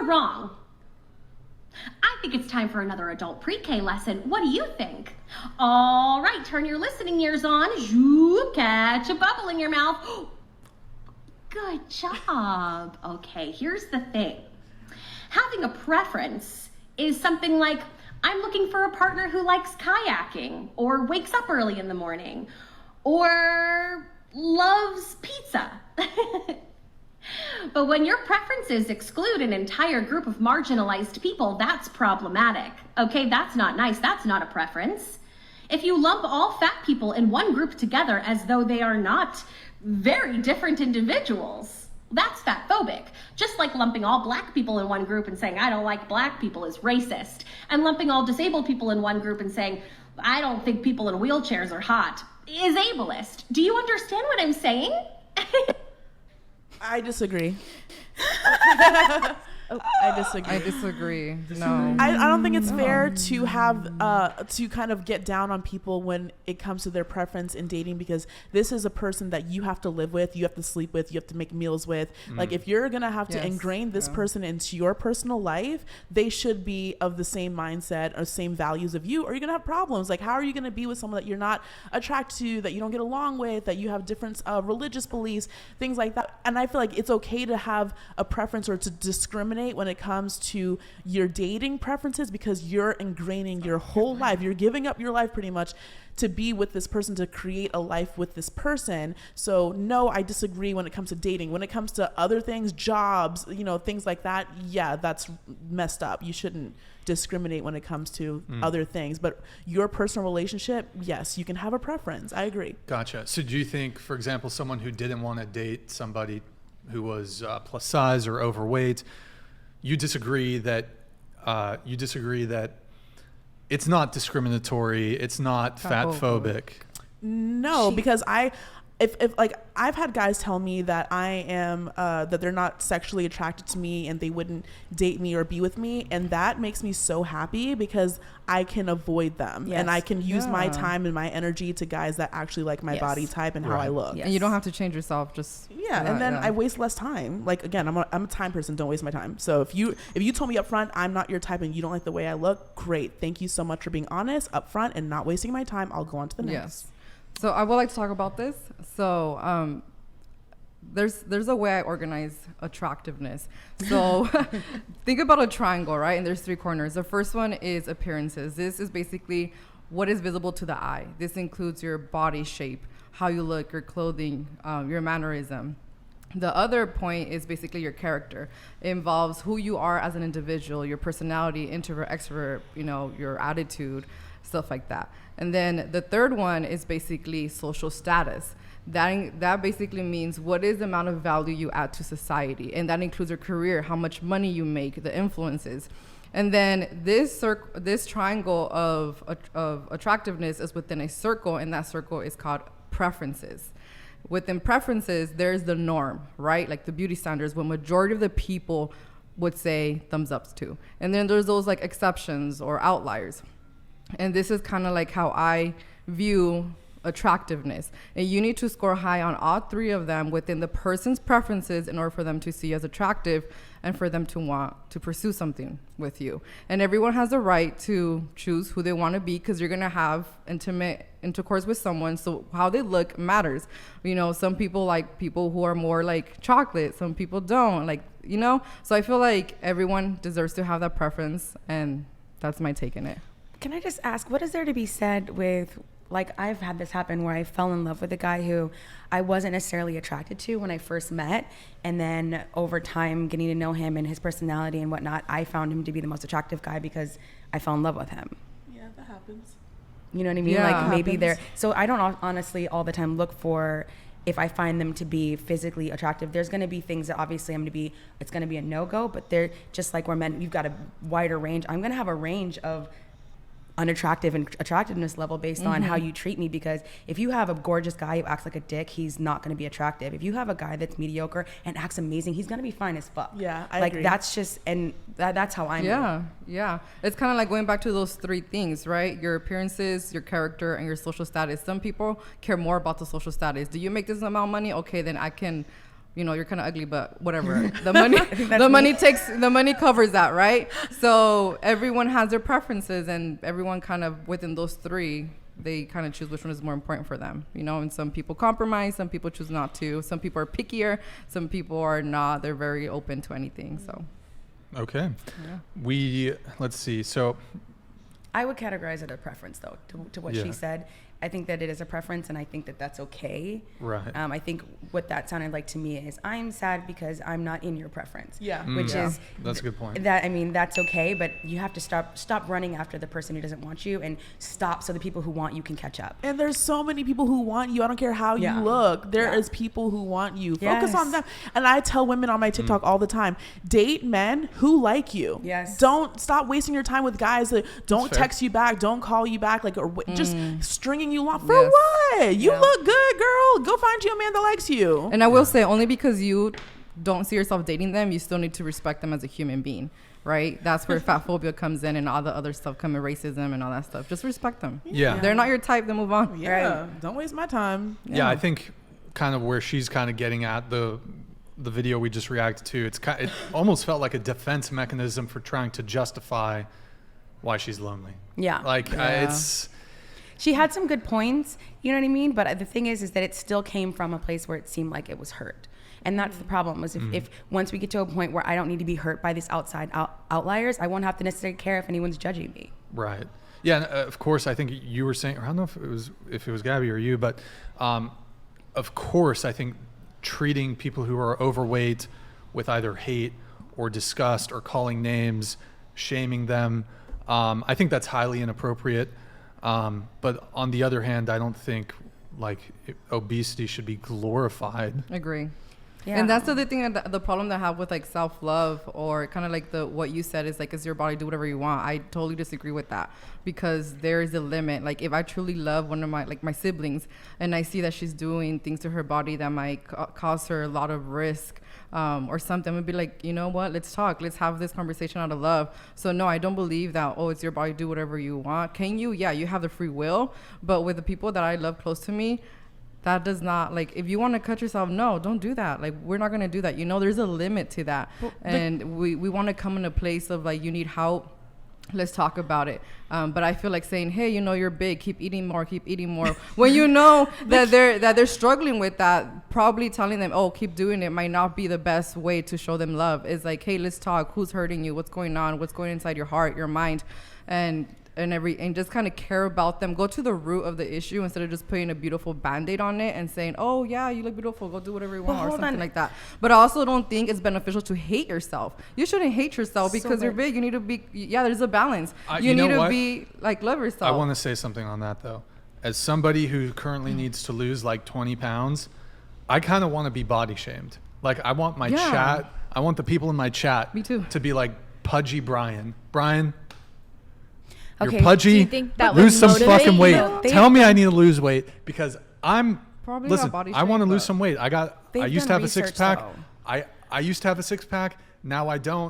you're wrong. I think it's time for another adult pre-K lesson. What do you think? All right, turn your listening ears on. Catch a bubble in your mouth. Good job. Okay, here's the thing. Having a preference is something like, I'm looking for a partner who likes kayaking, or wakes up early in the morning, or loves pizza. But when your preferences exclude an entire group of marginalized people, that's problematic. Okay, that's not nice. That's not a preference. If you lump all fat people in one group together as though they are not very different individuals, that's fatphobic. Just like lumping all black people in one group and saying, I don't like black people is racist. And lumping all disabled people in one group and saying, I don't think people in wheelchairs are hot is ableist. Do you understand what I'm saying? I disagree. I disagree. No. I don't think it's fair to have to kind of get down on people when it comes to their preference in dating, because this is a person that you have to live with, you have to sleep with, you have to make meals with. Like, if you're gonna have to ingrain this person into your personal life, they should be of the same mindset or same values of you, or you're gonna have problems. Like, how are you gonna be with someone that you're not attracted to, that you don't get along with, that you have different religious beliefs, things like that? And I feel like it's okay to have a preference or to discriminate when it comes to your dating preferences, because you're ingraining your whole life. You're giving up your life pretty much to be with this person, to create a life with this person. So no, I disagree when it comes to dating. When it comes to other things, jobs, things like that, yeah, that's messed up. You shouldn't discriminate when it comes to other things. But your personal relationship, yes, you can have a preference. I agree. Gotcha. So do you think, for example, someone who didn't want to date somebody who was plus size or overweight, you disagree that it's not discriminatory, it's not fatphobic? No, because if like I've had guys tell me that I am that they're not sexually attracted to me and they wouldn't date me or be with me, and that makes me so happy because I can avoid them and I can use my time and my energy to guys that actually like my body type and how I look. And you don't have to change yourself, just and then I waste less time. Like, again, I'm a time person, don't waste my time. So if you told me up front I'm not your type and you don't like the way I look, great, thank you so much for being honest up front and not wasting my time. I'll go on to the next. So I would like to talk about this. So there's a way I organize attractiveness. So think about a triangle, right? And there's 3 corners. The first one is appearances. This is basically what is visible to the eye. This includes your body shape, how you look, your clothing, your mannerism. The other point is basically your character. It involves who you are as an individual, your personality, introvert, extrovert, your attitude, stuff like that. And then the third one is basically social status. That basically means what is the amount of value you add to society. And that includes your career, how much money you make, the influences. And then this triangle of attractiveness is within a circle, and that circle is called preferences. Within preferences, there's the norm, right? Like the beauty standards, what majority of the people would say thumbs ups to. And then there's those like exceptions or outliers. And this is kind of like how I view attractiveness. And you need to score high on all 3 of them within the person's preferences in order for them to see you as attractive and for them to want to pursue something with you. And everyone has the right to choose who they want to be, because you're going to have intimate intercourse with someone. So how they look matters. Some people like people who are more like chocolate. Some people don't. So I feel like everyone deserves to have that preference, and that's my take in it. Can I just ask, what is there to be said with, like, I've had this happen where I fell in love with a guy who I wasn't necessarily attracted to when I first met, and then over time getting to know him and his personality and whatnot, I found him to be the most attractive guy because I fell in love with him. Yeah, that happens. You know what I mean? Like, maybe they're, so I don't honestly all the time look for, if I find them to be physically attractive, there's going to be things that obviously it's going to be a no-go, but they're just like we're men, you've got a wider range. I'm going to have a range of unattractive and attractiveness level based on how you treat me, because if you have a gorgeous guy who acts like a dick, he's not going to be attractive. If you have a guy that's mediocre and acts amazing, he's going to be fine as fuck. Yeah, I agree. That's just, and that's how I'm yeah. It's kind of like going back to those 3 things, right? Your appearances, your character, and your social status. Some people care more about the social status. Do you make this amount of money? Okay, then I can you're kind of ugly, but whatever. The money covers that, right? So everyone has their preferences, and everyone kind of within those three, they kind of choose which one is more important for them, and some people compromise, some people choose not to, some people are pickier, some people are not, they're very open to anything. So okay. Let's see, so I would categorize it a preference, though, to what she said. I think that it is a preference, and I think that that's okay. Right. I think what that sounded like to me is, I'm sad because I'm not in your preference. Yeah. Which is that's a good point. That's okay, but you have to stop running after the person who doesn't want you, and stop so the people who want you can catch up. And there's so many people who want you. I don't care how you look. There is people who want you. Focus on them. And I tell women on my TikTok all the time, date men who like you. Yes. Don't stop wasting your time with guys that don't text you back, don't call you back, like, or just stringing you along for what? You look good, girl. Go find you a man that likes you. And I will say, only because you don't see yourself dating them, you still need to respect them as a human being, right? That's where fat phobia comes in, and all the other stuff come in, racism and all that stuff. Just respect them. Yeah. They're not your type, then move on. Yeah. Right. Don't waste my time. Yeah, I think kind of where she's kind of getting at the video we just reacted to, it almost felt like a defense mechanism for trying to justify why she's lonely. Yeah. It's... She had some good points, you know what I mean? But the thing is that it still came from a place where it seemed like it was hurt. And that's the problem, was if once we get to a point where I don't need to be hurt by these outside outliers, I won't have to necessarily care if anyone's judging me. Right. Yeah, and of course, I think you were saying, or I don't know if it was Gabby or you, but of course, I think treating people who are overweight with either hate or disgust or calling names, shaming them, I think that's highly inappropriate. But on the other hand, I don't think obesity should be glorified. Agree. Yeah. And that's the other thing, the problem that I have with self-love, or kind of like what you said is is your body, do whatever you want. I totally disagree with that, because there is a limit. Like, if I truly love one of my siblings, and I see that she's doing things to her body that might cause her a lot of risk, or something, I'm gonna be like, you know what, let's talk, let's have this conversation out of love. So no, I don't believe that, it's your body, do whatever you want. Can you? Yeah, you have the free will, but with the people that I love close to me, that does not, if you want to cut yourself, no, don't do that. We're not going to do that. There's a limit to that. And we want to come in a place of you need help, let's talk about it. But I feel like saying, hey, you're big, keep eating more. When you know that they're struggling with that, probably telling them, keep doing it, might not be the best way to show them love. It's hey, let's talk. Who's hurting you? What's going on? What's going inside your heart, your mind? And just kind of care about them. Go to the root of the issue instead of just putting a beautiful Band-Aid on it and saying, oh yeah, you look beautiful, go do whatever you want, or something like that. But I also don't think it's beneficial to hate yourself. You shouldn't hate yourself because you're big. You need to be, there's a balance. You need to be love yourself. I want to say something on that though. As somebody who currently needs to lose 20 pounds, I kind of want to be body shamed. I want my chat, I want the people in my chat Me too. to be pudgy Brian. Okay. You're pudgy. Do you think that lose would some motivate fucking weight. you? Tell me I need to lose weight because I'm. Probably listen, not body I want to shape, lose but some weight. I used They've to done have a research, 6-pack. though. I used to have a 6-pack. Now I don't.